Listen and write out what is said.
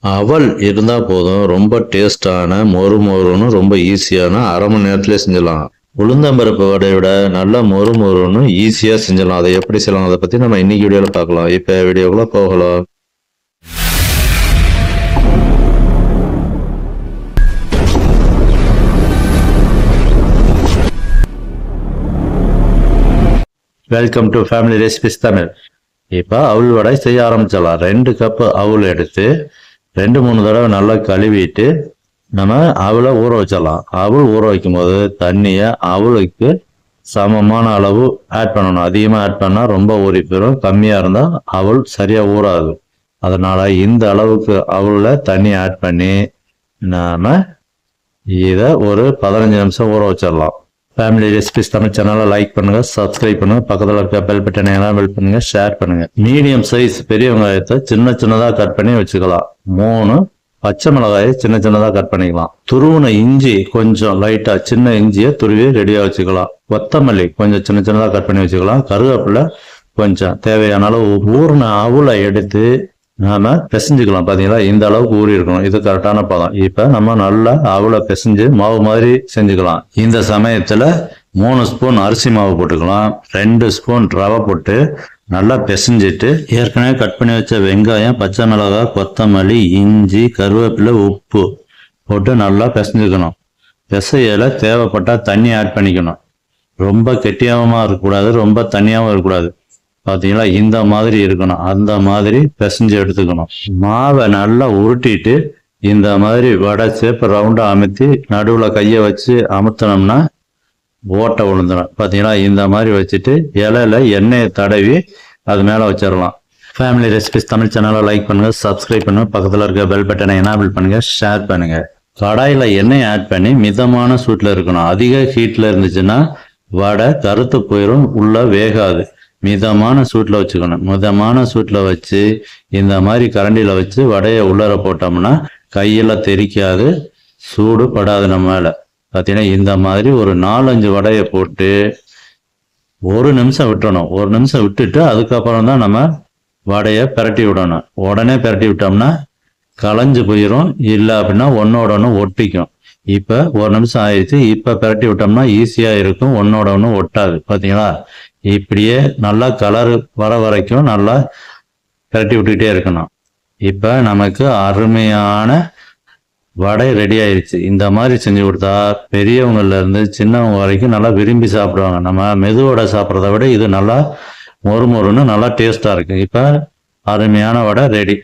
அவல் இருந்தால் போதும், ரொம்ப டேஸ்டான மொறு மொறுன்னு ரொம்ப ஈஸியான அரை மணி நேரத்துலேயே செஞ்சிடலாம். உளுந்தம்பருப்பு வடையை விட நல்லா மொறு மொறுன்னு ஈஸியாக செஞ்சிடலாம். அதை எப்படி செய்யலாம் அதை பற்றி நம்ம இன்னைக்கு வீடியோவில் பார்க்கலாம். இப்போ வீடியோக்குள்ள போகலாம். Welcome to family recipes Tamil. இப்போ அவுள் வடை செய்ய ஆரம்பிச்சிடலாம். 2 கப்பு அவுள் எடுத்து 2-3 தடவை நல்லா கழுவிட்டு நம்ம அவளை ஊற வச்சிடலாம். அவள் ஊற வைக்கும் போது தண்ணியை அவளுக்கு சமமான அளவு ஆட் பண்ணணும். அதிகமாக ஆட் பண்ணால் ரொம்ப ஊறி போயிடும், கம்மியாக இருந்தால் அவள் சரியாக ஊறாது. அதனால் இந்த அளவுக்கு அவளில் தண்ணி ஆட் பண்ணி நாம் இதை ஒரு 15 நிமிஷம் ஊற வச்சிடலாம். ஃபேமிலி ரெசிபிஸ் தமிழ் சேனலை லைக் பண்ணுங்கள், சப்ஸ்கிரைப் பண்ணுங்கள், பக்கத்தில் இருக்க பெல் பட்டனை எல்லாம் பெல் பண்ணுங்கள், ஷேர் பண்ணுங்கள். மீடியம் சைஸ் பெரிய வெங்காயத்தை சின்ன சின்னதாக கட் பண்ணி வச்சுக்கலாம். 3 பச்சை மிளகாயை சின்ன சின்னதாக கட் பண்ணிக்கலாம். துருவின இஞ்சி கொஞ்சம் லைட்டாக சின்ன இஞ்சியை துருவி ரெடியாக வச்சுக்கலாம். கொத்தமல்லி கொஞ்சம் சின்ன சின்னதாக கட் பண்ணி வச்சுக்கலாம். கருவேப்பிலை கொஞ்சம் தேவையான அளவு. ஊறின அவலை எடுத்து நாம பிசைஞ்சுக்கலாம். பார்த்தீங்களா, இந்த அளவுக்கு ஊறி இருக்கணும். இது கரெக்டான பதம். இப்போ நம்ம நல்லா அவலை பிசைஞ்சு மாவு மாதிரி செஞ்சுக்கலாம். இந்த சமயத்தில் 3 ஸ்பூன் அரிசி மாவு போட்டுக்கலாம். 2 ஸ்பூன் ரவை போட்டு நல்லா பிசைஞ்சிட்டு ஏற்கனவே கட் பண்ணி வச்ச வெங்காயம், பச்சை மிளகாய், கொத்தமல்லி, இஞ்சி, கருவேப்பிலை, உப்பு போட்டு நல்லா பிசைஞ்சுக்கணும். பிசையில தேவைப்பட்டால் தண்ணி ஆட் பண்ணிக்கணும். ரொம்ப கெட்டியாகவும் இருக்கக்கூடாது, ரொம்ப தண்ணியாகவும் இருக்கக்கூடாது. பார்த்தீங்களா, இந்த மாதிரி இருக்கணும். அந்த மாதிரி பிசைஞ்சு எடுத்துக்கணும். மாவை நல்லா உருட்டிட்டு இந்த மாதிரி வடை சேப்பை ரவுண்டாக அமுத்தி நடுவில் கையை வச்சு அமுத்தினோம்னா ஓட்டை விழுந்துடும். பார்த்தீங்களா, இந்த மாதிரி வச்சுட்டு இலையில எண்ணெயை தடவி அது மேலே வச்சிடலாம். ஃபேமிலி ரெசிபிஸ் தமிழ் சேனலை லைக் பண்ணுங்கள், சப்ஸ்கிரைப் பண்ணுங்கள், பக்கத்தில் இருக்க பெல் பட்டனை எனேபிள் பண்ணுங்கள், ஷேர் பண்ணுங்கள். கடாயில் எண்ணெய் ஆட் பண்ணி மிதமான சூட்டில் இருக்கணும். அதிக ஹீட்டில் இருந்துச்சுன்னா வடை கருத்து போயிடும், உள்ள வேகாது. மிதமான சூட்டில் வச்சுக்கணும். மிதமான சூட்டில் வச்சு இந்த மாதிரி கரண்டியில் வச்சு வடையை உள்ளர போட்டோம்னா கையில் தெரிக்காது, சூடு படாது நம்ம மேலே. பார்த்தீங்கன்னா இந்த மாதிரி ஒரு 4-5 வடையை போட்டு 1 நிமிஷம் விட்டுறணும். 1 நிமிஷம் விட்டுட்டு அதுக்கப்புறம் தான் நம்ம வடையை பிரட்டி விடணும். உடனே பிரட்டி விட்டோம்னா களைஞ்சு போயிடும், இல்லை அப்படின்னா ஒன்னோட ஒன்று ஒட்டிக்கும். இப்போ 1 நிமிஷம் ஆயிடுச்சு. இப்போ பிரட்டி விட்டோம்னா ஈஸியாக இருக்கும், ஒன்னோட ஒன்று ஒட்டாது. பார்த்தீங்களா, இப்படியே நல்லா கலர் வர வரைக்கும் நல்லா பிரட்டி விட்டுக்கிட்டே இருக்கணும். இப்போ நமக்கு அருமையான வடை ரெடி ஆயிடுச்சு. இந்த மாதிரி செஞ்சு கொடுத்தா பெரியவங்கள்லேருந்து சின்னவங்க வரைக்கும் நல்லா விரும்பி சாப்பிடுவாங்க. நம்ம மெதுவடை சாப்பிட்றத விட இது நல்லா மொறு மொறுன்னு நல்லா டேஸ்ட்டாக இருக்குது. இப்போ அருமையான வடை ரெடி.